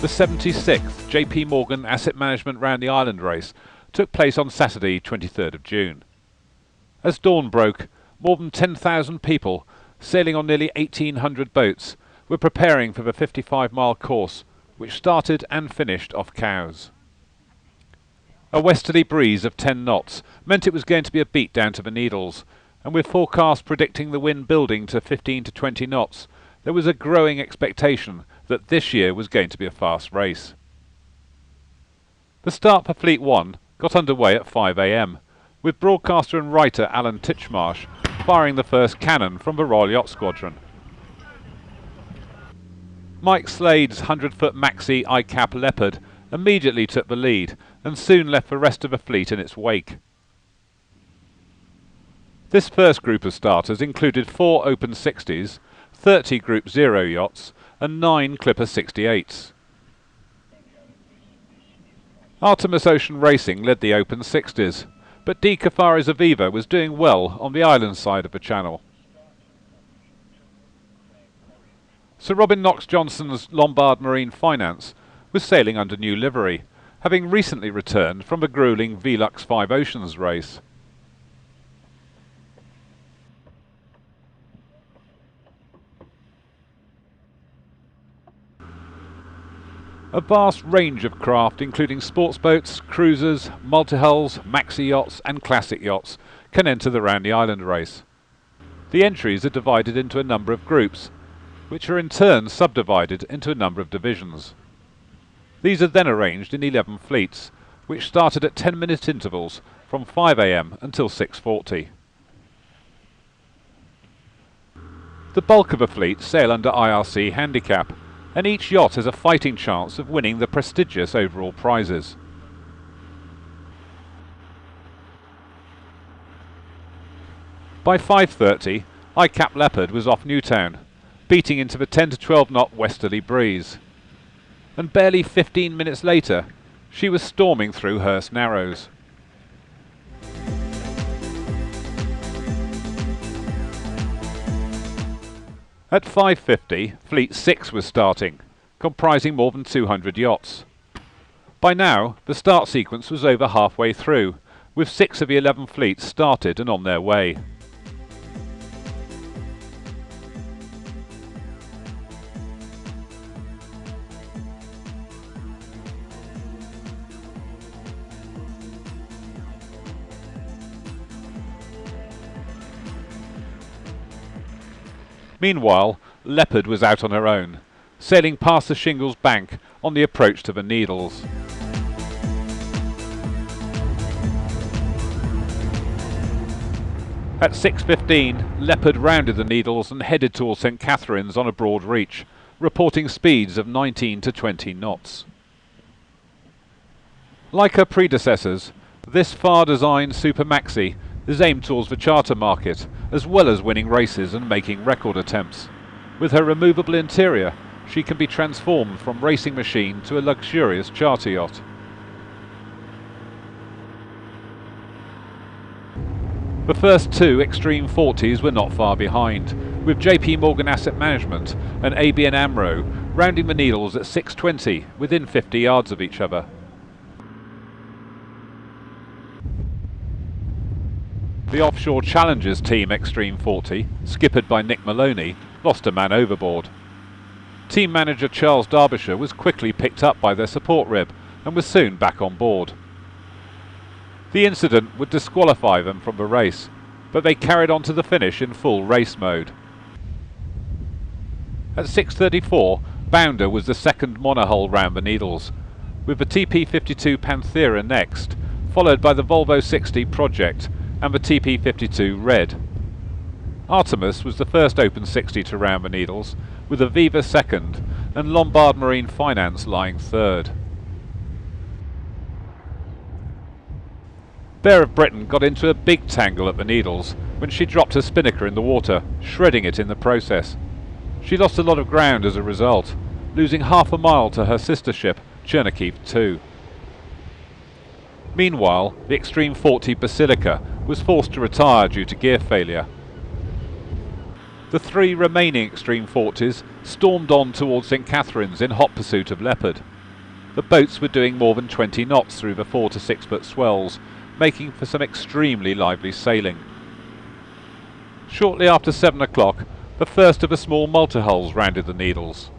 The 76th JPMorgan Asset Management Round the Island race took place on Saturday 23rd of June. As dawn broke, more than 10,000 people, sailing on nearly 1,800 boats, were preparing for the 55-mile course, which started and finished off Cowes. A westerly breeze of 10 knots meant it was going to be a beat down to the Needles, and with forecasts predicting the wind building to 15 to 20 knots, there was a growing expectation that this year was going to be a fast race. The start for Fleet 1 got underway at 5 a.m, with broadcaster and writer Alan Titchmarsh firing the first cannon from the Royal Yacht Squadron. Mike Slade's 100-foot maxi ICAP Leopard immediately took the lead and soon left the rest of the fleet in its wake. This first group of starters included 4 Open 60s, 30 Group 0 yachts and 9 Clipper 68s. Artemis Ocean Racing led the Open 60s, but D. Cafari's Aviva was doing well on the island side of the channel. Sir Robin Knox-Johnson's Lombard Marine Finance was sailing under new livery, having recently returned from the gruelling Velux 5 Oceans race. A vast range of craft, including sports boats, cruisers, multi-hulls, maxi yachts and classic yachts, can enter the Round the Island race. The entries are divided into a number of groups, which are in turn subdivided into a number of divisions. These are then arranged in 11 fleets, which started at 10-minute intervals from 5 a.m. until 6:40. The bulk of the fleet sail under IRC handicap, and each yacht has a fighting chance of winning the prestigious overall prizes. By 5:30, ICAP Leopard was off Newtown, beating into the 10 to 12 knot westerly breeze. And barely 15 minutes later, she was storming through Hurst Narrows. At 5:50, Fleet 6 was starting, comprising more than 200 yachts. By now, the start sequence was over halfway through, with 6 of the 11 fleets started and on their way. Meanwhile, Leopard was out on her own, sailing past the Shingles Bank on the approach to the Needles. At 6:15, Leopard rounded the Needles and headed towards St Catherine's on a broad reach, reporting speeds of 19 to 20 knots. Like her predecessors, this far-designed Super Maxi is aimed towards the charter market, as well as winning races and making record attempts. With her removable interior, she can be transformed from racing machine to a luxurious charter yacht. The first 2 Extreme 40s were not far behind, with JPMorgan Asset Management and ABN AMRO rounding the Needles at 6:20, within 50 yards of each other. The Offshore Challengers Team Extreme 40, skippered by Nick Maloney, lost a man overboard. Team manager Charles Derbyshire was quickly picked up by their support rib and was soon back on board. The incident would disqualify them from the race, but they carried on to the finish in full race mode. At 6:34, Bounder was the second monohull round the Needles, with the TP52 Panthera next, followed by the Volvo 60 Project and the TP52 Red. Artemis was the first Open 60 to round the Needles, with Aviva second and Lombard Marine Finance lying third. Bear of Britain got into a big tangle at the Needles when she dropped her spinnaker in the water, shredding it in the process. She lost a lot of ground as a result, losing half a mile to her sister ship, Chernihiv 2. Meanwhile, the Extreme 40 Basilica was forced to retire due to gear failure. The 3 remaining Extreme 40s stormed on towards St Catherine's in hot pursuit of Leopard, The boats were doing more than 20 knots through the 4 to 6 foot swells, making for some extremely lively sailing. Shortly after 7 o'clock, the first of the small multi-hulls rounded the Needles.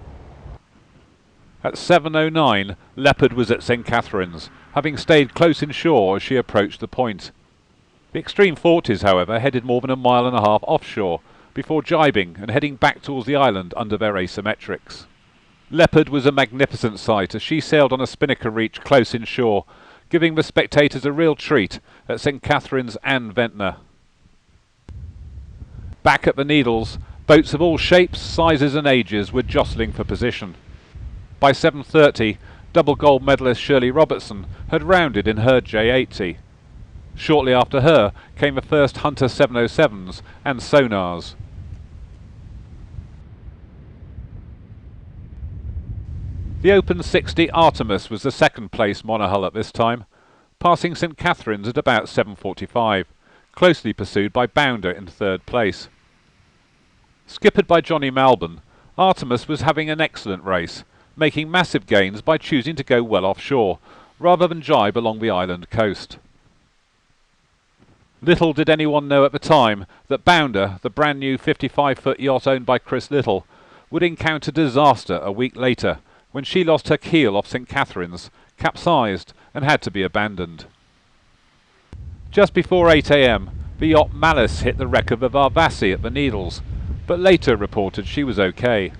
At 7:09, Leopard was at St. Catherine's, having stayed close inshore as she approached the point. The extreme forties, however, headed more than a mile and a half offshore, before jibing and heading back towards the island under their asymmetrics. Leopard was a magnificent sight as she sailed on a spinnaker reach close inshore, giving the spectators a real treat at St. Catherine's and Ventnor. Back at the Needles, boats of all shapes, sizes and ages were jostling for position. By 7:30, double gold medalist Shirley Robertson had rounded in her J80. Shortly after her came the first Hunter 707s and sonars. The Open 60 Artemis was the second place monohull at this time, passing St. Catherine's at about 7:45, closely pursued by Bounder in third place. Skippered by Johnny Malbon, Artemis was having an excellent race, making massive gains by choosing to go well offshore, rather than jibe along the island coast. Little did anyone know at the time that Bounder, the brand new 55-foot yacht owned by Chris Little, would encounter disaster a week later when she lost her keel off St. Catherine's, capsized and had to be abandoned. Just before 8 a.m, the yacht Malice hit the wreck of the Varvassi at the Needles, but later reported she was okay.